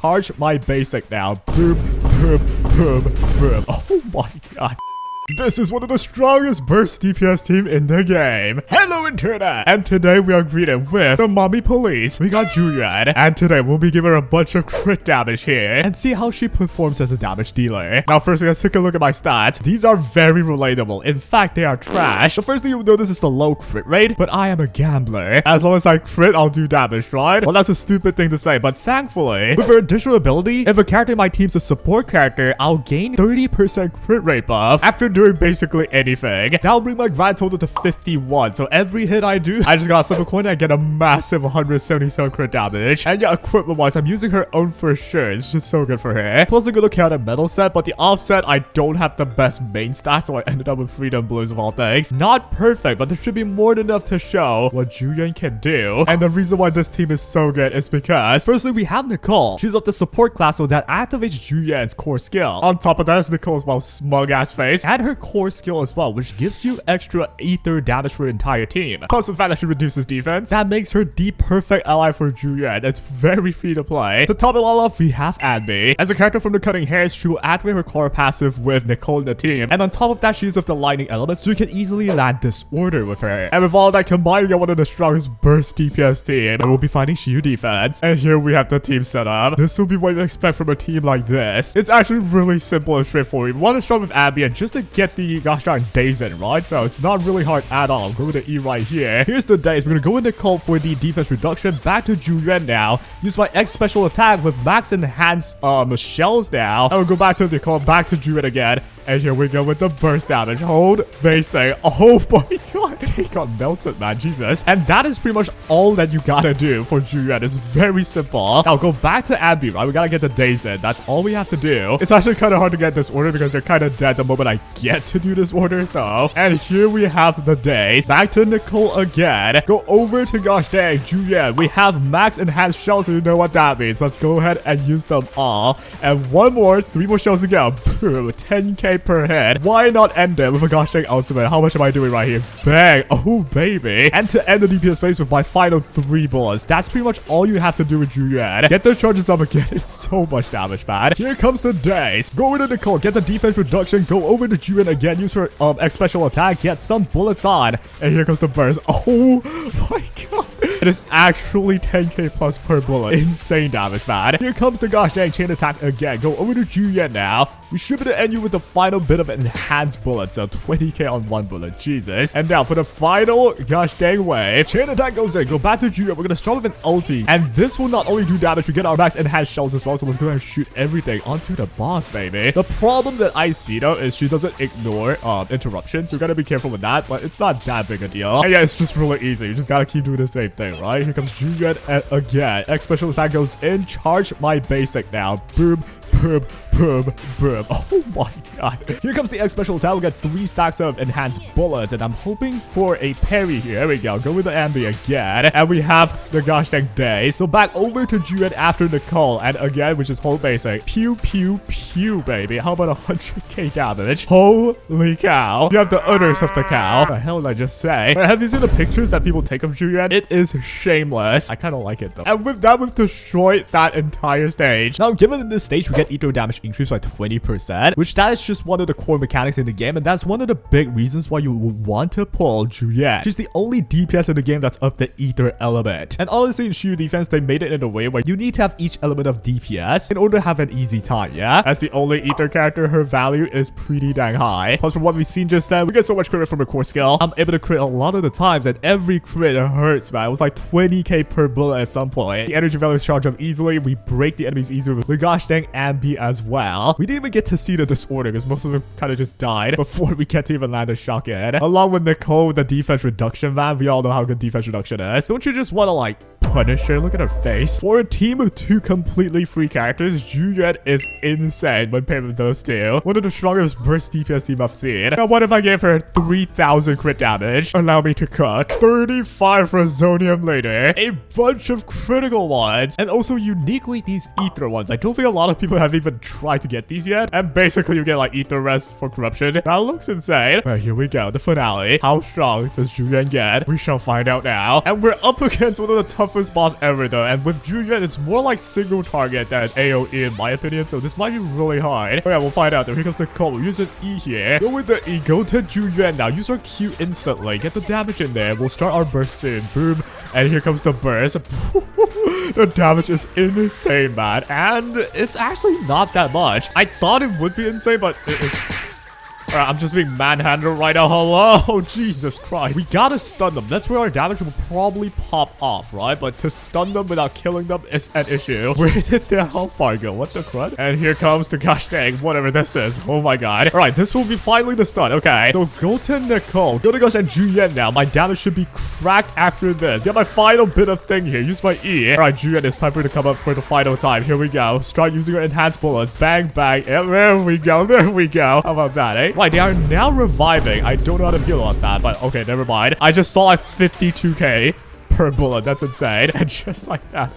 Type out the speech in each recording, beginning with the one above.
charge my basic now. Boom, boom, boom, boom. Oh my god. This is one of the strongest burst DPS team in the game. Hello internet! And today we are greeted with the mommy police. We got Zhu Yuan. And today we'll be giving her a bunch of crit damage here. And see how she performs as a damage dealer. Now first let's take a look at my stats. These are very relatable. In fact, they are trash. The first thing you'll notice is the low crit rate. But I am a gambler. As long as I crit, I'll do damage, right? Well, that's a stupid thing to say. But thankfully, with her additional ability, if a character in my team's a support character, I'll gain 30% crit rate buff after doing basically anything. That'll bring my grand total to 51. So every hit I do, I just gotta flip a coin and I get a massive 177 crit damage. And yeah, equipment wise, I'm using her own for sure. It's just so good for her. Plus the good chaotic metal set, but the offset, I don't have the best main stats, so I ended up with freedom blues of all things. Not perfect, but there should be more than enough to show what Zhu Yuan can do. And the reason why this team is so good is because firstly, we have Nicole. She's of the support class, so that activates Zhu Yuan's core skill. On top of that is Nicole's smug ass face and her core skill as well, which gives you extra ether damage for your entire team. Plus the fact that she reduces defense, that makes her the perfect ally for Zhu Yuan. It's very free to play. To top it all off, we have Abby. As a character from the Cutting Hairs, she will activate her core passive with Nicole in the team. And on top of that, she's of the lightning element, so you can easily land Disorder with her. And with all that combined, you get one of the strongest burst DPS team. And we'll be fighting Shiyu Defense. And here we have the team set up. This will be what you expect from a team like this. It's actually really simple and straightforward. We want to start with Abby and just to get the gosh darn days in, right? So it's not really hard at all. Go with the E right here. Here's the days. We're gonna go into Nicole for the defense reduction. Back to Zhu Yuan now. Use my X special attack with max enhanced shells now. I will go back to Nicole, back to Zhu Yuan again. And here we go with the burst damage. Hold basic. Oh my god. They got melted, man. Jesus. And that is pretty much all that you gotta do for Zhu Yuan. It's very simple. Now go back to Abby, right? We gotta get the days in. That's all we have to do. It's actually kind of hard to get this order because they're kind of dead the moment I get to do this order. So, and here we have the days. Back to Nicole again. Go over to gosh dang Zhu Yuan. We have max enhanced shells, so you know what that means. Let's go ahead and use them all. And three more shells to go. Boom, 10k per hit. Why not end it with a gosh dang ultimate? How much am I doing right here? Bang. Oh baby. And to end the DPS phase with my final 3 bullets. That's pretty much all you have to do with Zhu Yuan. Get the charges up again. It's so much damage, man. Here comes the days. Go into Nicole. Get the defense reduction. Go over to Zhu Yuan again. Use her X special attack. Get some bullets on. And here comes the burst. Oh my god. It is actually 10k plus per bullet. Insane damage, man. Here comes the gosh dang chain attack again. Go over to Zhu Yuan now. We should be able to end you with the final bit of enhanced bullets. So 20k on 1 bullet. Jesus. And now for the final gosh dang wave. Chain attack goes in. Go back to Zhu Yuan. We're going to start with an ulti. And this will not only do damage. We get our max enhanced shells as well. So let's go ahead and shoot everything onto the boss, baby. The problem that I see though is she doesn't ignore interruptions. We got to be careful with that. But it's not that big a deal. And yeah, it's just really easy. You just got to keep doing the same thing, right? Here comes Zhu Yuan again. X special attack goes in. Charge my basic now. Boom. Boom, boom, boom. Oh my god. Here comes the X special attack. We got 3 stacks of enhanced bullets. And I'm hoping for a parry here. There we go. Go with the Ambi again. And we have the gosh dang day. So back over to Zhu Yuan after Nicole. And again, which is hold basic. Pew, pew, pew, baby. How about 100k damage? Holy cow. You have the udders of the cow. What the hell did I just say? Have you seen the pictures that people take of Zhu Yuan? It is shameless. I kind of like it though. And with that, we've destroyed that entire stage. Now, given in this stage, we get ether damage increased by 20%, which that is just one of the core mechanics in the game, and that's one of the big reasons why you would want to pull Zhu Yuan. She's the only DPS in the game that's of the ether element. And honestly, in Shiyu Defense, they made it in a way where you need to have each element of DPS in order to have an easy time, yeah? As the only ether character, her value is pretty dang high. Plus, from what we've seen just then, we get so much crit from her core skill. I'm able to crit a lot of the times, and every crit hurts, man. It was like 20k per bullet at some point. The energy values charge up easily. We break the enemies easier with the gosh dang Ambi as well. We didn't even get to see the disorder because most of them kind of just died before we get to even land a shock in. Along with Nicole with the defense reduction, man. We all know how good defense reduction is. Don't you just want to like punish her? Look at her face. For a team of 2 completely free characters, Zhu Yuan is insane when paired with those two. One of the strongest burst DPS team I've seen. Now what if I gave her 3000 crit damage? Allow me to cook 35 Resonium later, a bunch of critical ones, and also uniquely these ether ones. I don't think a lot of people have even tried to get these yet, and basically you get like ether res for corruption. That looks insane. But here we go, the finale. How strong does Zhu Yuan get? We shall find out now. And we're up against one of the toughest toughest boss ever though, and with Zhu Yuan, it's more like single target than AoE in my opinion, so this might be really hard. Okay, we'll find out. Here comes the call. We'll use an E here. Go with the E, go to Zhu Yuan now. Use our Q instantly. Get the damage in there. We'll start our burst soon. Boom. And here comes the burst. The damage is insane, man. And it's actually not that much. I thought it would be insane, but it's... Alright, I'm just being manhandled right now. Hello, Jesus Christ. We gotta stun them. That's where our damage will probably pop off, right? But to stun them without killing them is an issue. Where did their health bar go? What the crud? And here comes the gosh dang, whatever this is. Oh my god. Alright, this will be finally the stun. Okay, so go to Nicole. Go to Gosh and Zhu Yuan now. My damage should be cracked after this. Get my final bit of thing here. Use my E. Alright, Zhu Yuan, it's time for you to come up for the final time. Here we go. Start using our enhanced bullets. Bang, bang. And there we go. There we go. How about that, eh? Right, they are now reviving. I don't know how to feel about that, but okay, never mind. I just saw like 52k per bullet. That's insane. And just like that,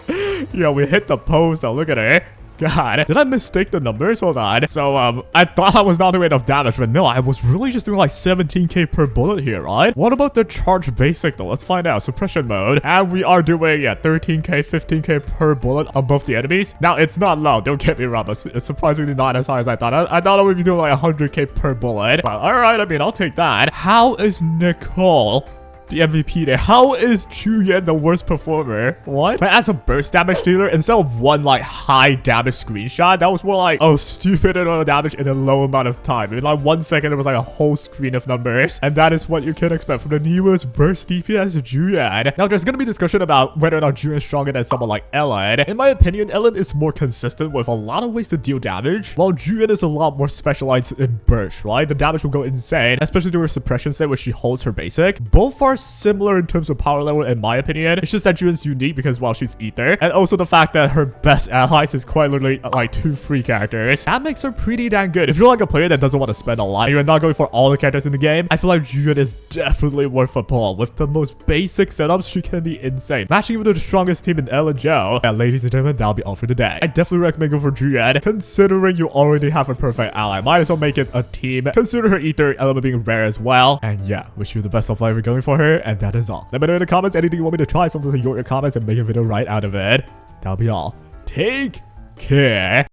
yo, we hit the post though. Look at her. God, did I mistake the numbers? Hold on. So, I thought I was not doing enough damage, but no, I was really just doing like 17k per bullet here, right? What about the charge basic though? Let's find out. Suppression mode. And we are doing, yeah, 13k, 15k per bullet above the enemies. Now, it's not low. Don't get me wrong. It's surprisingly not as high as I thought. I thought I would be doing like 100k per bullet. But alright, I mean, I'll take that. How is Nicole the MVP there? How is Zhu Yuan the worst performer? What? But as a burst damage dealer, instead of one like high damage screenshot, that was more like, oh, stupid amount of damage in a low amount of time. In like 1 second, it was like a whole screen of numbers. And that is what you can expect from the newest burst DPS Zhu Yuan. Now, there's gonna be discussion about whether or not Zhu Yuan is stronger than someone like Ellen. In my opinion, Ellen is more consistent with a lot of ways to deal damage, while Zhu Yuan is a lot more specialized in burst, right? The damage will go insane, especially during her suppression state where she holds her basic. Both are similar in terms of power level in my opinion. It's just that Zhu Yuan's unique because, well, she's Ether, and also the fact that her best allies is quite literally like 2 free characters. That makes her pretty damn good. If you're like a player that doesn't want to spend a lot and you're not going for all the characters in the game, I feel like Zhu Yuan is definitely worth a pull. With the most basic setups, she can be insane, matching with the strongest team in L and Joe. And ladies and gentlemen, that'll be all for today. I definitely recommend going for Zhu Yuan, considering you already have a perfect ally. Might as well make it a team. Consider her Ether element being rare as well. And yeah, wish you the best of luck going for her. And that is all. Let me know in the comments anything you want me to try, something in your comments and make a video right out of it. That'll be all. Take care.